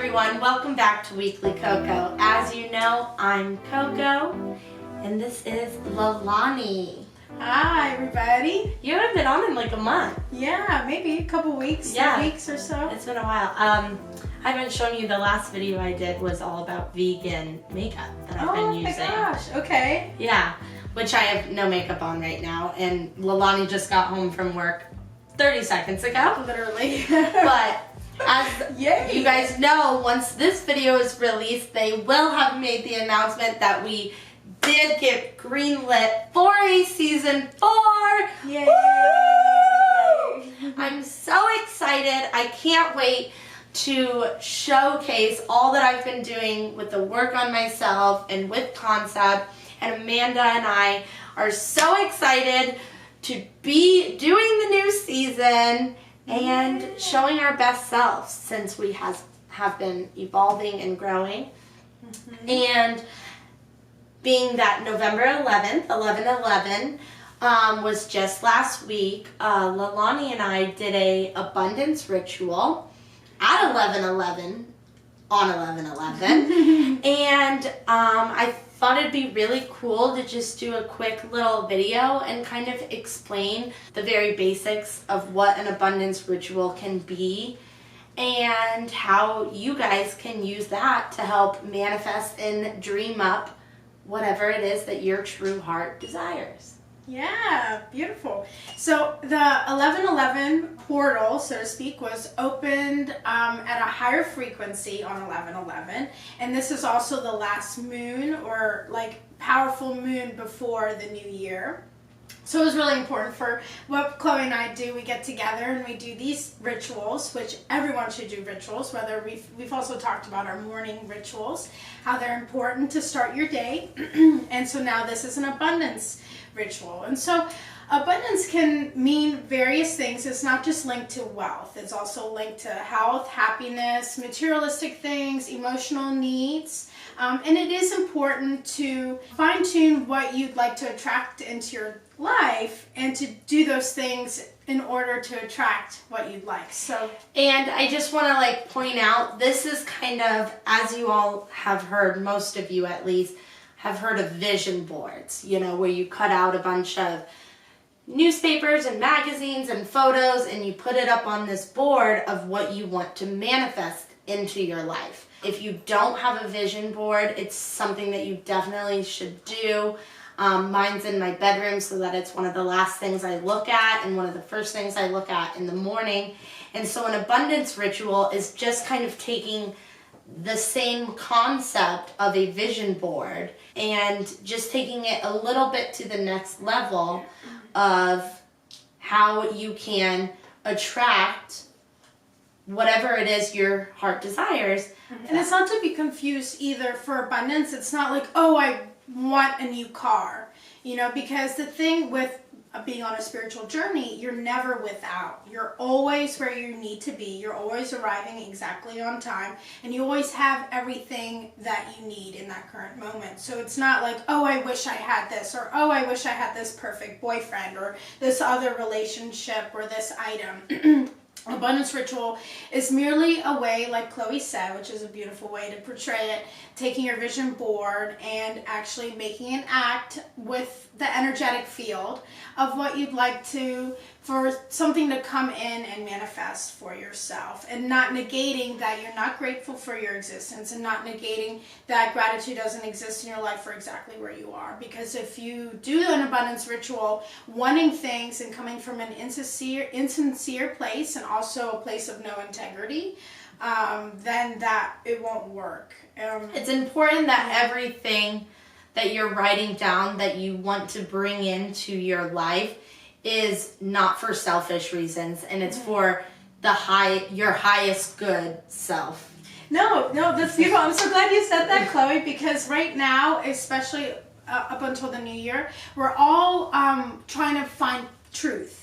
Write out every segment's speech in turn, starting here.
everyone, welcome back to Weekly Coco. As you know, I'm Coco, and this is Lalani. Hi everybody. You haven't been on in like a month. Yeah, maybe a couple weeks, 3 weeks or so. It's been a while. I haven't shown you the last video I did was all about vegan makeup that I've been using. Oh my gosh, okay. Yeah, which I have no makeup on right now, and Lalani just got home from work 30 seconds ago. Literally. But as you guys know, once this video is released, they will have made the announcement that we did get greenlit for a season 4. Yay! Woo! I'm so excited. I can't wait to showcase all that I've been doing with the work on myself and with Concept. And Amanda and I are so excited to be doing the new season and showing our best selves since we have been evolving and growing. Mm-hmm. And being that November 11th, 11/11, was just last week, Lalani and I did a abundance ritual at 11/11 on 11/11, and I thought it'd be really cool to just do a quick little video and kind of explain the very basics of what an abundance ritual can be and how you guys can use that to help manifest and dream up whatever it is that your true heart desires. Yeah, beautiful. So the 11/11 portal, so to speak, was opened at a higher frequency on 11/11, and this is also the last moon or like powerful moon before the new year. So it was really important for what Chloe and I do. We get together and we do these rituals, which everyone should do rituals, whether we've also talked about our morning rituals, how they're important to start your day. And so now this is an abundance ritual. And so abundance can mean various things. It's not just linked to wealth. It's also linked to health, happiness, materialistic things, emotional needs. And it is important to fine-tune what you'd like to attract into your life and to do those things in order to attract what you'd like. So, and I just want to point out, this is kind of, as you all have heard, most of you at least have heard of vision boards, where you cut out a bunch of newspapers and magazines and photos and you put it up on this board of what you want to manifest into your life. If you don't have a vision board, it's something that you definitely should do. Mine's in my bedroom so that it's one of the last things I look at and one of the first things I look at in the morning. And so an abundance ritual is just kind of taking the same concept of a vision board and just taking it a little bit to the next level of how you can attract whatever it is your heart desires. And it's not to be confused either for abundance. It's not like, oh, I want a new car, because the thing with being on a spiritual journey, you're never without. You're always where you need to be. You're always arriving exactly on time, and you always have everything that you need in that current moment. So it's not like, oh, I wish I had this, or oh, I wish I had this perfect boyfriend, or this other relationship, or this item. Abundance ritual is merely a way, like Chloe said, which is a beautiful way to portray it, taking your vision board and actually making an act with the energetic field of what you'd like for something to come in and manifest for yourself, and not negating that you're not grateful for your existence, and not negating that gratitude doesn't exist in your life for exactly where you are. Because if you do an abundance ritual wanting things and coming from an insincere place and also a place of no integrity, then that it won't work. It's important that everything that you're writing down that you want to bring into your life is not for selfish reasons, and it's for your highest good self. No, that's beautiful. I'm so glad you said that, Chloe, because right now, especially up until the new year, we're all trying to find truth.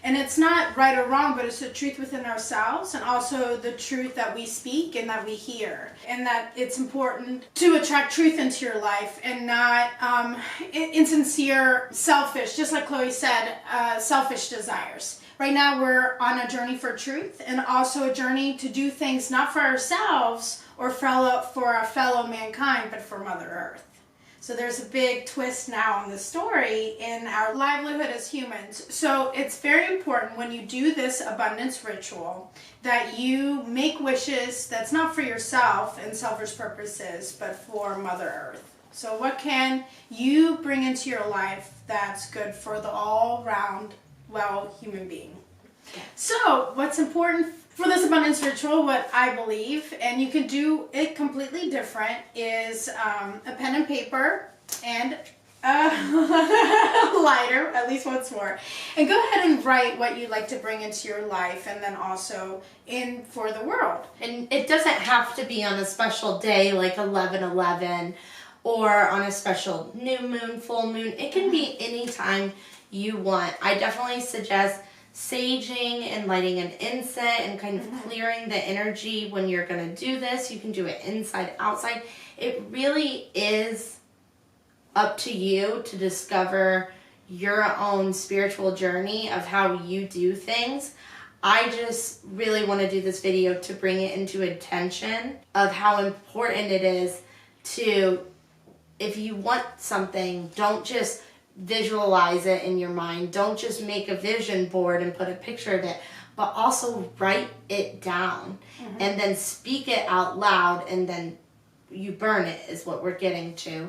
And it's not right or wrong, but it's the truth within ourselves, and also the truth that we speak and that we hear. And that it's important to attract truth into your life and not insincere, selfish, just like Chloe said, selfish desires. right now we're on a journey for truth, and also a journey to do things not for ourselves or for a fellow mankind, but for Mother Earth. So there's a big twist now in the story in our livelihood as humans. So it's very important when you do this abundance ritual that you make wishes that's not for yourself and selfish purposes, but for Mother Earth. So what can you bring into your life that's good for the all-round, well, human being? So what's important for this abundance ritual, what I believe, and you can do it completely different, is a pen and paper and a lighter, at least once more. And go ahead and write what you'd like to bring into your life and then also in for the world. And it doesn't have to be on a special day like 11/11 or on a special new moon, full moon. It can be any time you want. I definitely suggest saging and lighting an incense and kind of clearing the energy when you're going to do this. You can do it inside, outside. It really is up to you to discover your own spiritual journey of how you do things. I just really want to do this video to bring it into attention of how important it is to, if you want something, don't just visualize it in your mind. Don't just make a vision board and put a picture of it, but also write it down and then speak it out loud, and then you burn it is what we're getting to.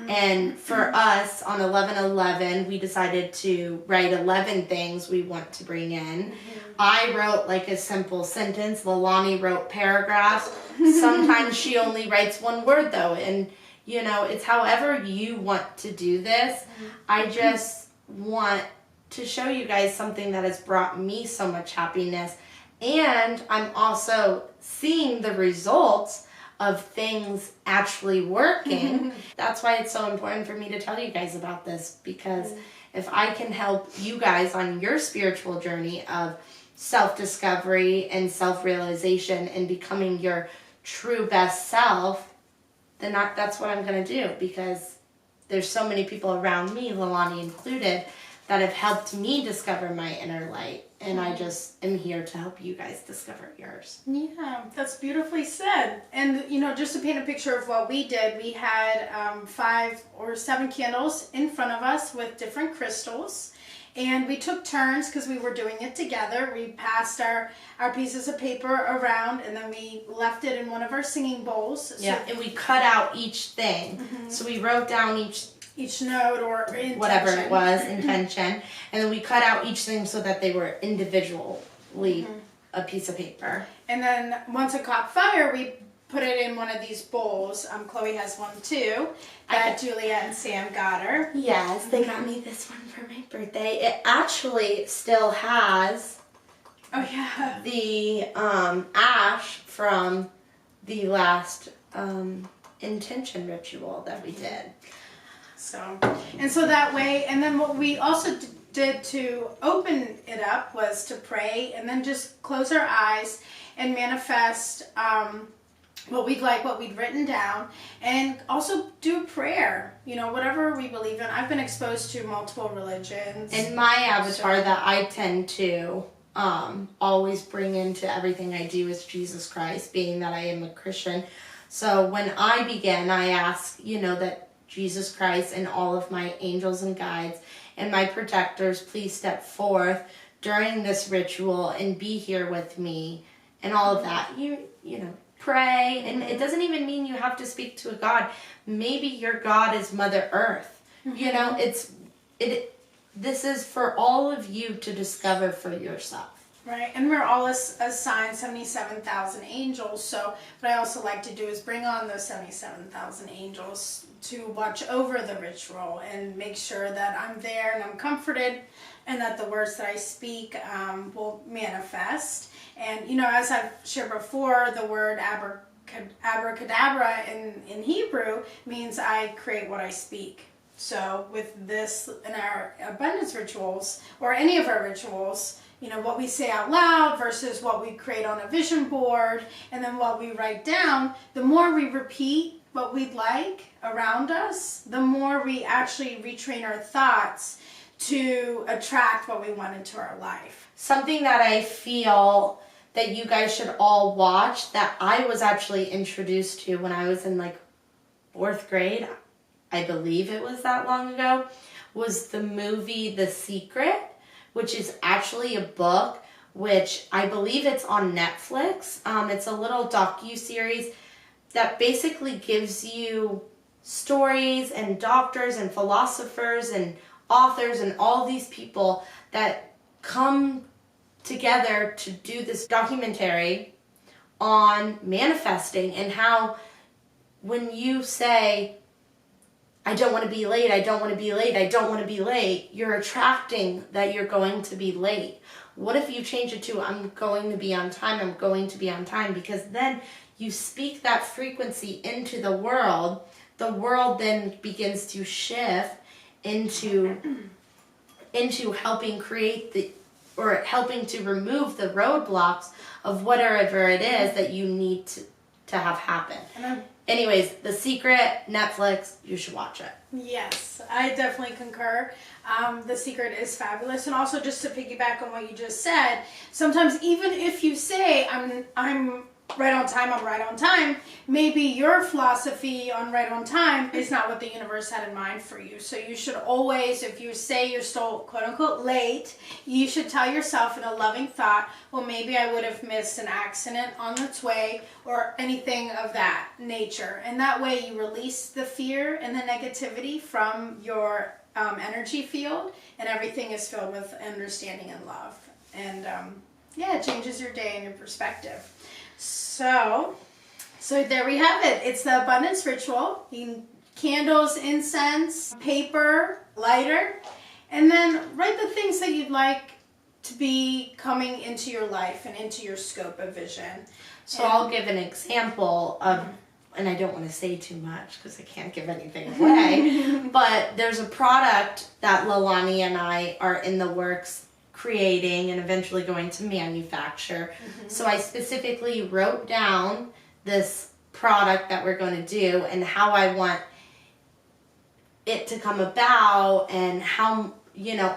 And for us on 11/11, we decided to write 11 things we want to bring in. I wrote like a simple sentence. Lalani wrote paragraphs. Sometimes she only writes one word though, and you know, it's however you want to do this. I just want to show you guys something that has brought me so much happiness. And I'm also seeing the results of things actually working. That's why it's so important for me to tell you guys about this, because if I can help you guys on your spiritual journey of self-discovery and self-realization and becoming your true best self, then that's what I'm going to do, because there's so many people around me, Lalani included, that have helped me discover my inner light. And I just am here to help you guys discover yours. Yeah, that's beautifully said. And, you know, just to paint a picture of what we did, we had 5 or 7 candles in front of us with different crystals. And we took turns because we were doing it together. We passed our pieces of paper around, and then we left it in one of our singing bowls. Yeah, and we cut out each thing. So we wrote down each note or intention. Whatever it was, intention. And then we cut out each thing so that they were individually a piece of paper. And then once it caught fire, we put it in one of these bowls. Chloe has one too, that Julia and Sam got her. Yes, they got me this one for my birthday. It actually still has the ash from the last intention ritual that we did. So that way, and then what we also did to open it up was to pray and then just close our eyes and manifest what we'd like, what we'd written down, and also do prayer, you know, whatever we believe in. I've been exposed to multiple religions. And my avatar that I tend to always bring into everything I do is Jesus Christ, being that I am a Christian. So when I begin, I ask, you know, that Jesus Christ and all of my angels and guides and my protectors please step forth during this ritual and be here with me and all of that. You know, pray, and it doesn't even mean you have to speak to a God. Maybe your God is Mother Earth. You know, this is for all of you to discover for yourself. Right, and we're all assigned 77,000 angels, so what I also like to do is bring on those 77,000 angels to watch over the ritual and make sure that I'm there and I'm comforted and that the words that I speak will manifest. And, you know, as I've shared before, the word abracadabra in Hebrew means I create what I speak. So with this, in our abundance rituals, or any of our rituals, you know, what we say out loud versus what we create on a vision board, and then what we write down, the more we repeat what we'd like around us, the more we actually retrain our thoughts to attract what we want into our life. Something that I feel that you guys should all watch that I was actually introduced to when I was in like 4th grade, I believe it was that long ago, was the movie The Secret, which is actually a book, which I believe it's on Netflix. It's a little docu-series that basically gives you stories and doctors and philosophers and authors and all these people that come together to do this documentary on manifesting and how when you say, I don't want to be late, I don't want to be late, I don't want to be late, you're attracting that you're going to be late. What if you change it to, I'm going to be on time, I'm going to be on time? Because then you speak that frequency into the world then begins to shift into helping create or helping to remove the roadblocks of whatever it is that you need to have happen. Anyways, The Secret, Netflix, you should watch it. Yes, I definitely concur. The Secret is fabulous. And also, just to piggyback on what you just said, sometimes even if you say, I'm right on time, I'm right on time, maybe your philosophy on right on time is not what the universe had in mind for you. So you should always, if you say you're still quote unquote late, you should tell yourself in a loving thought, well, maybe I would have missed an accident on its way or anything of that nature. And that way you release the fear and the negativity from your energy field, and everything is filled with understanding and love. And it changes your day and your perspective. So there we have it. It's the abundance ritual. Candles, incense, paper, lighter, and then write the things that you'd like to be coming into your life and into your scope of vision. So I'll give an example of, and I don't want to say too much because I can't give anything away, but there's a product that Leilani and I are in the works creating and eventually going to manufacture. So I specifically wrote down this product that we're going to do and how I want it to come about and how,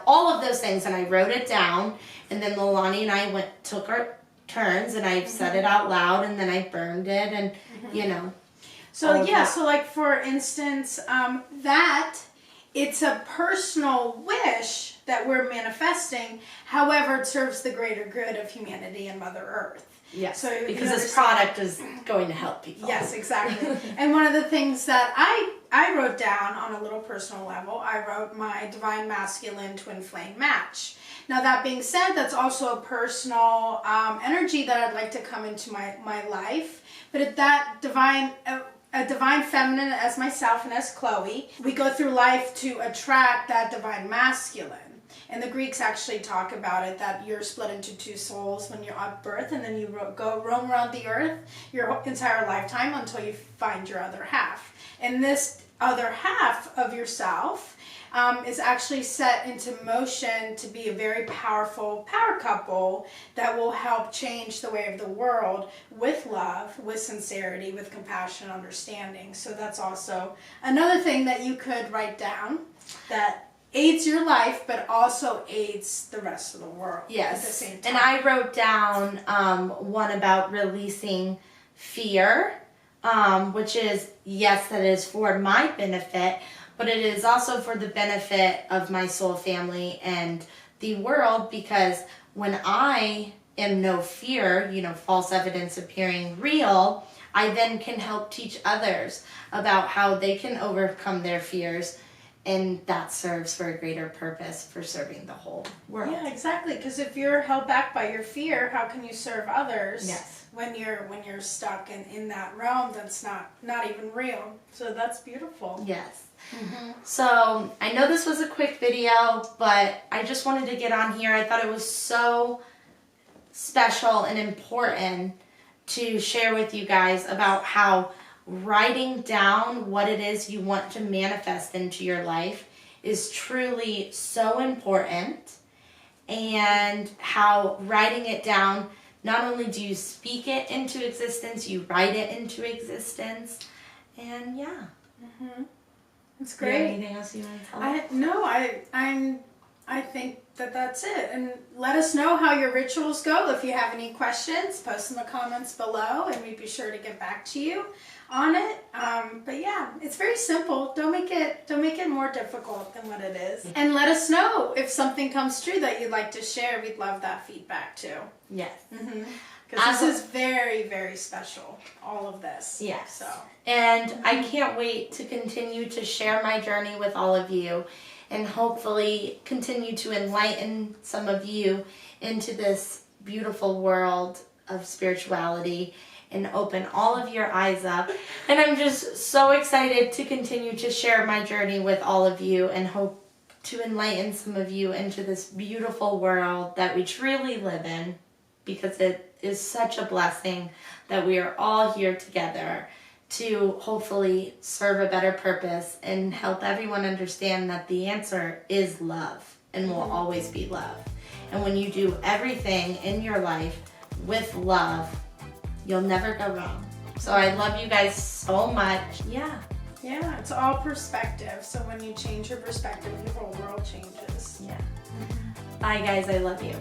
all of those things. And I wrote it down, and then Leilani and I took our turns, and I said it out loud, and then I burned it, and So like for instance, that it's a personal wish that we're manifesting. However, it serves the greater good of humanity and Mother Earth. Yes, so because this product is going to help people. Yes, exactly. And one of the things that I wrote down on a little personal level, I wrote my Divine Masculine Twin Flame match. Now that being said, that's also a personal energy that I'd like to come into my life. But at that a divine feminine as myself and as Chloe, we go through life to attract that divine masculine. And the Greeks actually talk about it, that you're split into two souls when you're at birth, and then you go roam around the earth your entire lifetime until you find your other half. And this other half of yourself is actually set into motion to be a very powerful power couple that will help change the way of the world with love, with sincerity, with compassion and understanding. So that's also another thing that you could write down that aids your life, but also aids the rest of the world at the same time. And I wrote down one about releasing fear, which is, yes, that is for my benefit, but it is also for the benefit of my soul family and the world, because when I am no fear, false evidence appearing real, I then can help teach others about how they can overcome their fears, and that serves for a greater purpose for serving the whole world. Yeah, exactly. Because if you're held back by your fear, how can you serve others? Yes. When you're stuck in that realm that's not even real. So that's beautiful. Yes. So I know this was a quick video, but I just wanted to get on here. I thought it was so special and important to share with you guys about how writing down what it is you want to manifest into your life is truly so important, and how writing it down, not only do you speak it into existence, you write it into existence. And yeah. It's great. Anything else you want to tell us? I'm I think that that's it. And let us know how your rituals go. If you have any questions, post in the comments below and we'd be sure to get back to you on it. But yeah, it's very simple. Don't make it more difficult than what it is. And let us know if something comes true that you'd like to share. We'd love that feedback too. Yes. Because this is very, very special, all of this. Yes. So. And I can't wait to continue to share my journey with all of you and hopefully continue to enlighten some of you into this beautiful world of spirituality and open all of your eyes up. And I'm just so excited to continue to share my journey with all of you and hope to enlighten some of you into this beautiful world that we truly live in, because it is such a blessing that we are all here together to hopefully serve a better purpose and help everyone understand that the answer is love and will always be love. And when you do everything in your life with love, you'll never go wrong. So I love you guys so much. Yeah, it's all perspective. So when you change your perspective, your whole world changes. yeah. Bye guys, I love you.